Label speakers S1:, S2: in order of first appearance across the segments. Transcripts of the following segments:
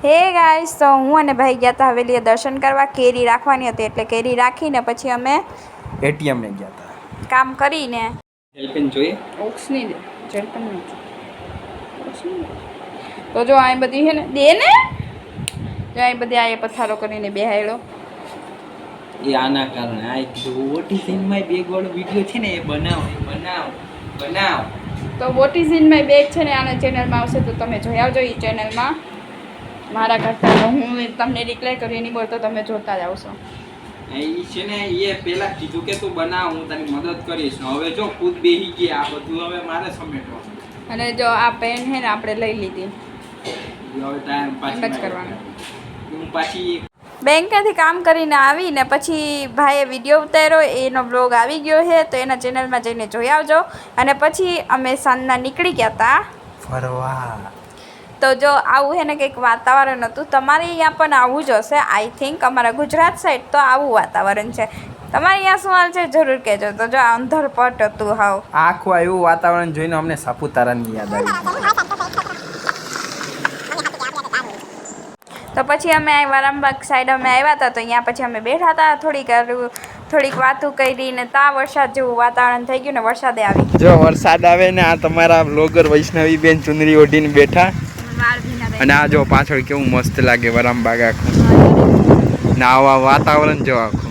S1: હે ગાઈસ, તો હું અને ભાઈ ગયા હતા હવેલીએ દર્શન કરવા. કેરી રાખવાની હતી એટલે કેરી રાખીને પછી અમે
S2: એટીએમ ને ગયા હતા
S1: કામ કરીને.
S2: હેલ્પિન જોઈએ
S1: ઓક્સની દે જલપન નહીં. તો જો આ બધી છે ને દે ને, જો આ બધી આ પથારો કરીને બેહાડ્યો.
S2: એ આના કારણે આ ઓટીસીનમાં બેગ વાળો વિડિયો છે ને એ બનાવ.
S1: તો what is in my bag છે ને આના ચેનલમાં આવશે તો તમે જોઈ આવજો. એ ચેનલમાં મારા કરતા હું તમને રિપ્લાય કરી નહીં બોલતો, તમે જોતા જ આવશો.
S2: એ છે ને એ પેલા કીધું કે તું બનાવ, હું તારી મદદ કરીશ. હવે જો ખુદ બેહી ગયા, આ બધું હવે મારે સમેટવાનું.
S1: અને જો આ પેન છે ને આપણે લઈ લીધી,
S2: હવે ટાઈમ પાછી
S1: એમ જ કરવાનું.
S2: હું પાછી
S1: બેંકેથી કામ કરીને આવીને પછી ભાઈએ વિડીયો ઉતાર્યો, એનો બ્લોગ આવી ગયો છે તો એના ચેનલમાં જઈને જોઈ આવજો. અને પછી અમે સાંજના નીકળી ગયા હતા
S2: ફરવા.
S1: તો જો આવું છે ને કંઈક વાતાવરણ હતું. તમારે અહીંયા પણ આવું જ હશે આઈ થિંક. અમારા ગુજરાત સાઈડ તો આવું વાતાવરણ છે. તમારે અહીંયા શું હાલ છે જરૂર કહેજો. તો જો અંધરપટ હતું હાવ.
S2: આખું એવું વાતાવરણ જોઈને અમને સાપુતારાની યાદ આવી.
S1: તો પછી અમે વારામબાગ સાઈડ અમે આવ્યા હતા તો અહીંયા પછી અમે બેઠા હતા થોડીક વાતું કરીને. ત્યાં વરસાદ જેવું વાતાવરણ થઈ ગયું ને વરસાદે આવી.
S2: જો વરસાદ આવે ને આ તમારા બ્લોગર વૈષ્ણવી બેન ચુંદડી ઓઢીને બેઠા, અને આ જો પાછળ કેવું મસ્ત લાગે વરામબાગ આખું. ને આવા વાતાવરણ જો આખું.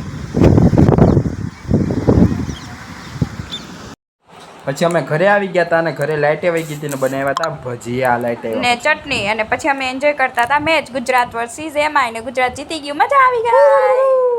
S2: પછી અમે ઘરે આવી ગયા હતા અને ઘરે લાઈટ આવી ગઈ હતી ને બનાવ્યા હતા ભજીયા, લાઈટ
S1: ને ચટણી. અને પછી અમે એન્જોય કરતા હતા મેચ ગુજરાત વર્સીસ એમાં, ને ગુજરાત જીતી ગયું. મજા આવી ગઈ.